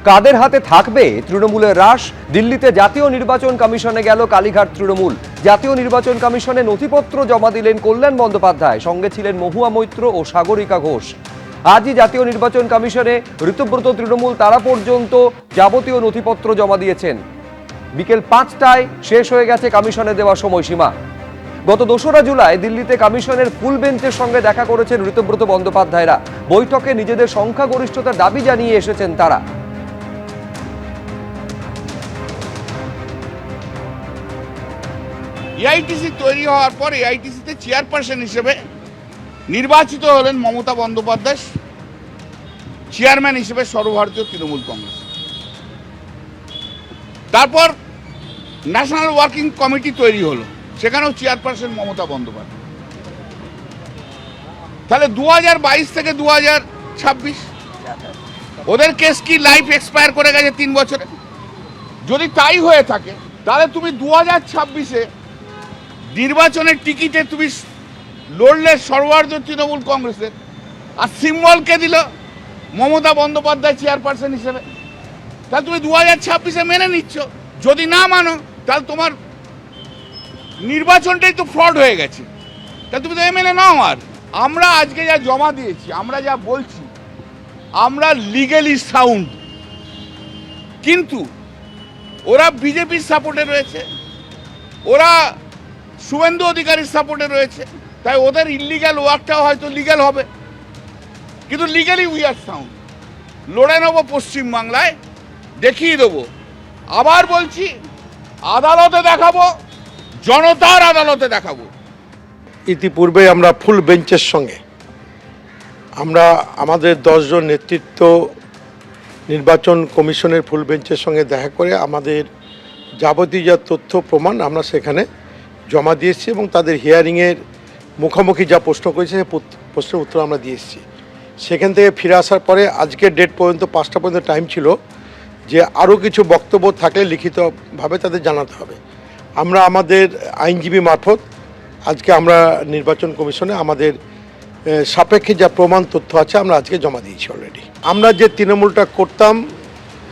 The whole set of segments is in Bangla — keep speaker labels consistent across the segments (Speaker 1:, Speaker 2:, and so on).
Speaker 1: কাদের হাতে থাকবে তৃণমূলের রাশ? দিল্লিতে জাতীয় নির্বাচন কমিশনে গেল কালীঘাট তৃণমূল। জাতীয় নির্বাচন কমিশনে নথিপত্র জমা দিলেন কল্যাণ বন্দ্যোপাধ্যায়, সঙ্গে ছিলেন মহুয়া মৈত্র ও সাগরিকা ঘোষ। আজই জাতীয় নির্বাচন কমিশনে ঋতব্রত তৃণমূল তারা পর্যন্ত যাবতীয় নথিপত্র জমা দিয়েছেন। বিকেল 5টায় শেষ হয়ে গেছে কমিশনে দেওয়া সময়সীমা। গত 2রা জুলাই দিল্লিতে কমিশনের ফুল বেঞ্চের সঙ্গে দেখা করেছেন ঋতব্রত বন্দ্যোপাধ্যায়রা। বৈঠকে নিজেদের সংখ্যাগরিষ্ঠতার দাবি জানিয়ে এসেছেন তারা।
Speaker 2: এআইটিসি তৈরি হওয়ার পর এআইটিসিতে চেয়ারপারসন হিসেবে নির্বাচিত হলেন মমতা বন্দ্যোপাধ্যায়, চেয়ারম্যান হিসেবে সর্বভারতীয় তৃণমূল কংগ্রেস। তারপর ন্যাশনাল ওয়ার্কিং কমিটি তৈরি হলো, সেখানেও চেয়ারপারসন মমতা বন্দ্যোপাধ্যায়। তাহলে 2022 থেকে 2026 ওদের কেস কি লাইফ এক্সপায়ার করে গেছে 3 বছরে? যদি তাই হয়ে থাকে তাহলে তুমি 2026-এ নির্বাচনের টিকিটে তুমি লড়লে সর্বভারতীয় তৃণমূল কংগ্রেসের, আর সিম্বলকে দিল মমতা বন্দ্যোপাধ্যায় চেয়ারপারসন হিসেবে। তাহলে তুমি 2026-এ মেনে নিচ্ছ। যদি না মানো তাহলে তোমার নির্বাচনটাই তো ফ্রড হয়ে গেছে। তাহলে তুমি তো মেনে নাও। আর আমরা আজকে যা জমা দিয়েছি, আমরা যা বলছি, আমরা লিগ্যালি সাউন্ড, কিন্তু ওরা বিজেপির সাপোর্টে রয়েছে, ওরা শুভেন্দু অধিকারীর সাপোর্টে রয়েছে, তাই ওদের ইলিগ্যাল ওয়ার্কটাও হয়তো লিগ্যাল হবে, কিন্তু লিগ্যালি উই আর সাউন্ড। লড়ে নেবো পশ্চিমবাংলায়, দেখিয়ে দেবো। আবার বলছি, আদালতে দেখাবো, জনতার আদালতে দেখাবো।
Speaker 3: ইতিপূর্বে আমরা ফুল বেঞ্চের সঙ্গে আমরা আমাদের 10 জন নেতৃত্ব নির্বাচন কমিশনের ফুল বেঞ্চের সঙ্গে দেখা করে আমাদের যাবতীয় যা তথ্য প্রমাণ আমরা সেখানে জমা দিয়েছি এবং তাদের হিয়ারিংয়ের মুখোমুখি যা প্রশ্ন করেছে সেই প্রশ্নের উত্তর আমরা দিয়ে এসেছি। সেখান থেকে ফিরে আসার পরে আজকের ডেট পর্যন্ত 5টা পর্যন্ত টাইম ছিল যে আরও কিছু বক্তব্য থাকলে লিখিতভাবে তাদের জানাতে হবে। আমরা আমাদের আইনজীবী মারফত আজকে আমরা নির্বাচন কমিশনে আমাদের সাপেক্ষে যা প্রমাণ তথ্য আছে আমরা আজকে জমা দিয়েছি অলরেডি। আমরা যে তৃণমূলটা করতাম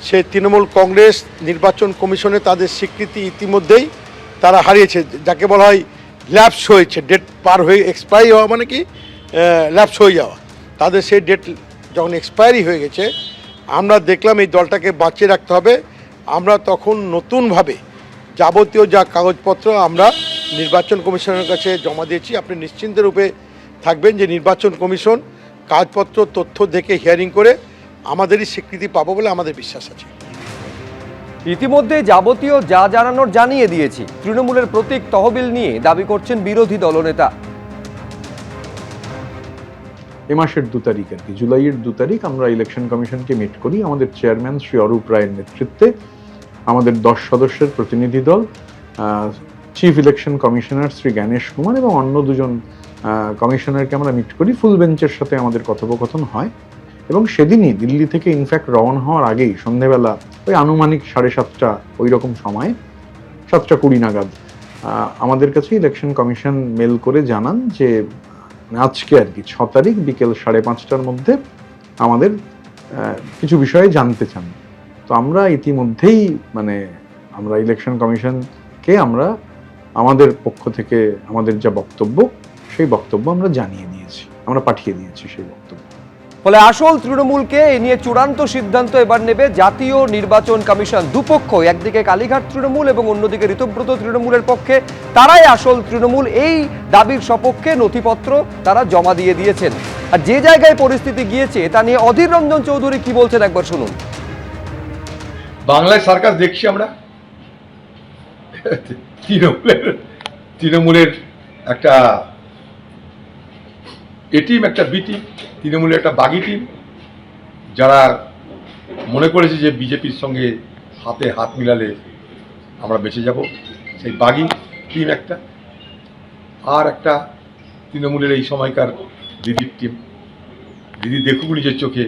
Speaker 3: সেই তৃণমূল কংগ্রেস নির্বাচন কমিশনে তাদের স্বীকৃতি ইতিমধ্যেই তারা হারিয়েছে, যাকে বলা হয় ল্যাপস হয়েছে। ডেট পার হয়ে এক্সপায়ারি হওয়া মানে কি ল্যাপস হয়ে যাওয়া। তাদের সেই ডেট যখন এক্সপায়ারি হয়ে গেছে, আমরা দেখলাম এই দলটাকে বাঁচিয়ে রাখতে হবে। আমরা তখন নতুনভাবে যাবতীয় যা কাগজপত্র আমরা নির্বাচন কমিশনের কাছে জমা দিয়েছি। আপনি নিশ্চিন্ত রূপে থাকবেন যে নির্বাচন কমিশন কাগজপত্র তথ্য দেখে হিয়ারিং করে আমাদেরই স্বীকৃতি পাবো বলে আমাদের বিশ্বাস আছে।
Speaker 1: ইতিমধ্যে যাবতীয় যা জানানোর জানিয়ে দিয়েছি। তৃণমূলের প্রতীক তহবিল নিয়ে দাবি করছেন বিরোধী দলনেতা।
Speaker 4: এ মাসের 2 তারিখ আর কি, জুলাইয়ের 2 তারিখ আমরা ইলেকশন কমিশনকে মিট করি। আমাদের চেয়ারম্যান শ্রী অরূপ রায়ের নেতৃত্বে আমাদের 10 সদস্যের প্রতিনিধি দল, chief election commissioner Shri Gyanesh Kumar এবং অন্য 2 জন কমিশনারকে আমরা মিট করি। ফুল বেঞ্চের সাথে আমাদের কথোপকথন হয় এবং সেদিনই দিল্লি থেকে ইনফ্যাক্ট রওনা হওয়ার আগেই সন্ধ্যেবেলা ওই আনুমানিক 7:30 ওই রকম সময়ে 7:20 নাগাদ আমাদের কাছে ইলেকশন কমিশন মেল করে জানান যে আজকে আর কি 6 তারিখ বিকেল 5:30টার মধ্যে আমাদের কিছু বিষয়ে জানতে চান। তো আমরা ইতিমধ্যেই আমরা ইলেকশন কমিশনকে আমরা আমাদের পক্ষ থেকে আমাদের যা বক্তব্য সেই বক্তব্য আমরা জানিয়ে দিয়েছি, আমরা পাঠিয়ে দিয়েছি সেই বক্তব্য।
Speaker 1: ফলে আসল তৃণমূলকে এ নিয়ে চূড়ান্ত সিদ্ধান্ত এবার নেবে জাতীয় নির্বাচন কমিশন। দুপক্ষ, একদিকে কালীঘাট তৃণমূল এবং অন্যদিকে ঋতব্রত তৃণমূলের পক্ষে, তারাই আসল তৃণমূল। এই দাবির সপক্ষে নথিপত্র তারা জমা দিয়ে দিয়েছেন। আর যে জায়গায় পরিস্থিতি গিয়েছে তা নিয়ে অধীর রঞ্জন চৌধুরী কি বলছেন একবার শুনুন।
Speaker 5: বাংলায় সরকার দেখছি আমরা তৃণমূলের একটা এ টিম, একটা বি টিম, তৃণমূলের একটা বাগি টিম, যারা মনে করেছে যে বিজেপির সঙ্গে হাতে হাত মিলালে আমরা বেঁচে যাব। সেই বাগি টিম একটা, আর একটা তৃণমূলের এই সময়কার দিদির টিম। দিদি দেখুক নিজের চোখে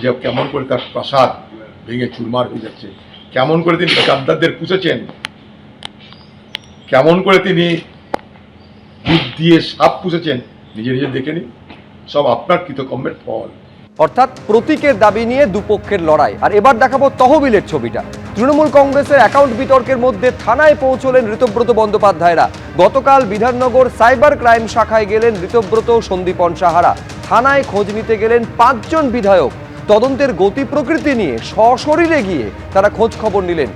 Speaker 5: যে কেমন করে তার প্রাসাদ ভেঙে চুরমার হয়ে যাচ্ছে, কেমন করে তিনি গাদ্দারদের পুষেছেন, কেমন করে তিনি দুধ দিয়ে সাপ পুষেছেন, নিজে নিজে দেখে নিন। সব আপনার কৃতকর্মের ফল।
Speaker 1: অর্থাৎ প্রতীকের দাবি নিয়ে দুপক্ষের লড়াই। আর এবার দেখাবো তহবিলের ছবিটা। তৃণমূল কংগ্রেসের অ্যাকাউন্ট বিতর্কের মধ্যে থানায় পৌঁছলেন ঋতব্রত বন্দ্যোপাধ্যায়রা। গতকাল বিধাননগর সাইবার ক্রাইম শাখায় গেলেন ঋতব্রত, সন্দীপন সাহারা। থানায় খোঁজ নিতে গেলেন 5 জন বিধায়ক। তদন্তের গতি প্রকৃতি নিয়ে সশরীরে গিয়ে তারা খোঁজ খবর নিলেন।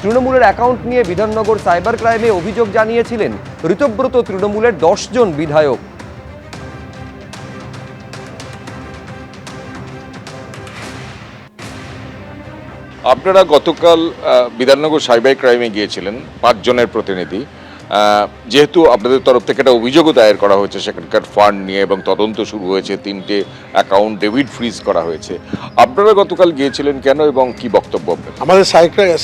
Speaker 1: তৃণমূলের অ্যাকাউন্ট নিয়ে বিধাননগর সাইবার ক্রাইমে অভিযোগ জানিয়েছিলেন ঋতব্রত তৃণমূলের 10 জন বিধায়ক।
Speaker 6: আপনারা গতকাল বিধাননগর সাইবার ক্রাইমে গিয়েছিলেন 5 জনের প্রতিনিধি। যেহেতু আপনাদের তরফ থেকে একটা অভিযোগও দায়ের করা হয়েছে সেখানকার ফান্ড নিয়ে এবং তদন্ত শুরু হয়েছে, 3টে অ্যাকাউন্ট ডেবিট ফ্রিজ করা হয়েছে, আপনারা গতকাল গিয়েছিলেন কেন এবং কি বক্তব্য আপনার?
Speaker 3: আমাদের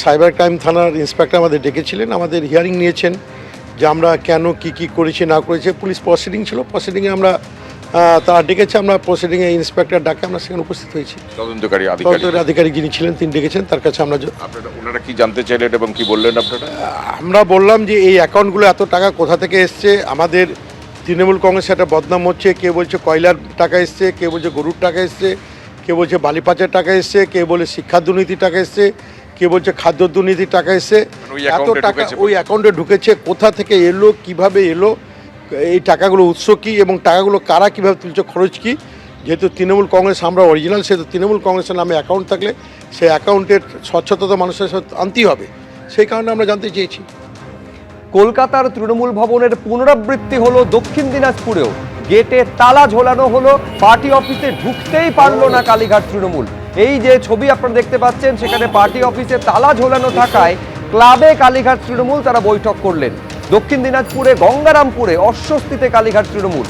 Speaker 3: সাইবার ক্রাইম থানার ইন্সপেক্টর আমাদের ডেকেছিলেন, আমাদের হিয়ারিং নিয়েছেন যে আমরা কেন কি করেছি না করেছি। পুলিশ প্রসিডিং ছিল, প্রসিডিংয়ে আমরা তারা ডেকেছে, আমরা প্রসিডিংয়ে ইন্সপেক্টর ডাকে আমরা সেখানে উপস্থিত হয়েছি।
Speaker 6: তদন্তকারী
Speaker 3: আধিকারিক যিনি ছিলেন তিনি ডেকেছেন, তার কাছে আমরা
Speaker 6: আপনারা ওনারা কি জানতে চাইলেন এবং কি বললেন আপনারা?
Speaker 3: আমরা বললাম যে এই অ্যাকাউন্টগুলো এত টাকা কোথা থেকে এসছে, আমাদের তৃণমূল কংগ্রেসে একটা বদনাম হচ্ছে, কেউ বলছে কয়লার টাকা এসছে, কেউ বলছে গরুর টাকা এসছে, কেউ বলছে বালিপাচার টাকা এসছে, কেউ বলে শিক্ষা দুর্নীতির টাকা এসছে, কেউ বলছে খাদ্য দুর্নীতির টাকা এসছে। এত টাকা ওই অ্যাকাউন্টে ঢুকেছে, কোথা থেকে এলো, কিভাবে এলো, এই টাকাগুলো উৎস কী এবং টাকাগুলো কারা কীভাবে তুলছে, খরচ কী। যেহেতু তৃণমূল কংগ্রেস আমরা অরিজিনাল, সেহেতু তৃণমূল কংগ্রেসের নামে অ্যাকাউন্ট থাকলে সেই অ্যাকাউন্টের স্বচ্ছতা মানুষের সাথে আনতেই হবে, সেই কারণে আমরা জানতে চেয়েছি।
Speaker 1: কলকাতার তৃণমূল ভবনের পুনরাবৃত্তি হলো দক্ষিণ দিনাজপুরেও। গেটে তালা ঝোলানো হলো, পার্টি অফিসে ঢুকতেই পারলো না কালীঘাট তৃণমূল। এই যে ছবি আপনারা দেখতে পাচ্ছেন, সেখানে পার্টি অফিসে তালা ঝোলানো থাকায় ক্লাবে কালীঘাট তৃণমূল তারা বৈঠক করলেন। দক্ষিণ দিনাজপুরে গঙ্গারামপুরে অস্বস্তিতে কালীঘাট তৃণমূল।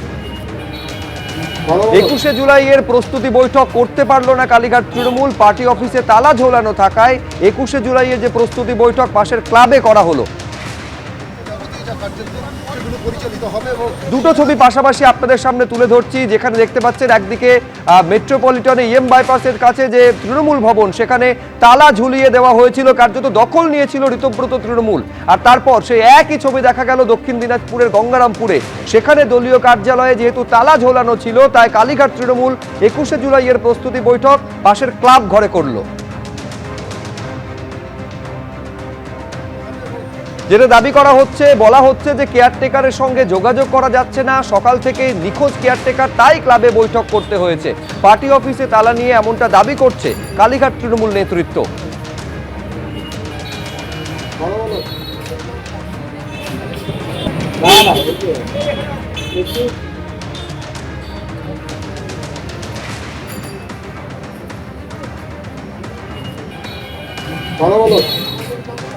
Speaker 1: 21শে জুলাইয়ের প্রস্তুতি বৈঠক করতে পারলো না কালীঘাট তৃণমূল। পার্টি অফিসে তালা ঝোলানো থাকায় 21শে জুলাইয়ের যে প্রস্তুতি বৈঠক পাশের ক্লাবে করা হলো। দুটো ছবি পাশাপাশি আপনাদের সামনে তুলে ধরছি, যেখানে দেখতে পাচ্ছেন একদিকে মেট্রোপলিটনে বাইপাসের কাছে যে তৃণমূল ভবন, সেখানে তালা ঝুলিয়ে দেওয়া হয়েছিল, কার্যত দখল নিয়েছিল ঋতব্রত তৃণমূল। আর তারপর সেই একই ছবি দেখা গেল দক্ষিণ দিনাজপুরের গঙ্গারামপুরে। সেখানে দলীয় কার্যালয়ে যেহেতু তালা ঝোলানো ছিল, তাই কালীঘাট তৃণমূল 21শে জুলাইয়ের প্রস্তুতি বৈঠক পাশের ক্লাব ঘরে করলো। যেটা দাবি করা হচ্ছে, বলা হচ্ছে যে কেয়ারটেকারের সঙ্গে যোগাযোগ করা যাচ্ছে না, সকাল থেকে নিখোঁজ কেয়ারটেকার, তাই ক্লাবে বৈঠক করতে হয়েছে। পার্টি অফিসে তালা নিয়ে এমনটা দাবি করছে কালীঘাট তৃণমূল নেতৃত্ব।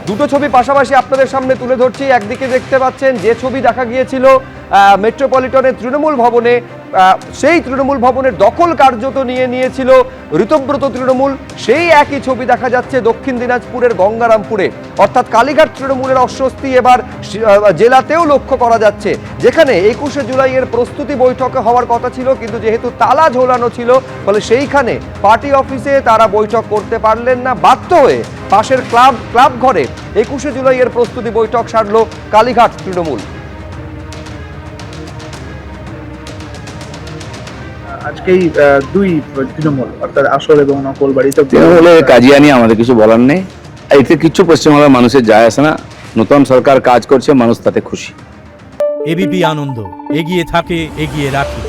Speaker 1: দুটো ছবি পাশাপাশি আপনাদের সামনে তুলে ধরছি। একদিকে দেখতে পাচ্ছেন যে ছবি দেখা গিয়েছিল মেট্রোপলিটনের তৃণমূল ভবনে, সেই তৃণমূল ভবনের দখল কার্যত নিয়েছিল ঋতব্রত তৃণমূল। সেই একই ছবি দেখা যাচ্ছে দক্ষিণ দিনাজপুরের গঙ্গারামপুরে। অর্থাৎ কালীঘাট তৃণমূলের অস্বস্তি এবার জেলাতেও লক্ষ্য করা যাচ্ছে, যেখানে 21শে জুলাইয়ের প্রস্তুতি বৈঠক হওয়ার কথা ছিল, কিন্তু যেহেতু তালা ঝোলানো ছিল, ফলে সেইখানে পার্টি অফিসে তারা বৈঠক করতে পারলেন না। বাধ্য হয়ে পাশের ক্লাব ঘরে 21শে জুলাইয়ের প্রস্তুতি বৈঠক সারল কালীঘাট তৃণমূল।
Speaker 7: আজকেই দুই তৃণমূল অর্থাৎ আসল এবং নকল বাড়িতে
Speaker 8: তৃণমূলের কাজিয়া নিয়ে আমাদের কিছু বলার নেই। এতে কিচ্ছু পশ্চিমবাংলার মানুষের যায় আসে না। নতুন সরকার কাজ করছে, মানুষ তাতে খুশি।
Speaker 9: এবিপি আনন্দ, এগিয়ে থাকে, এগিয়ে রাখে।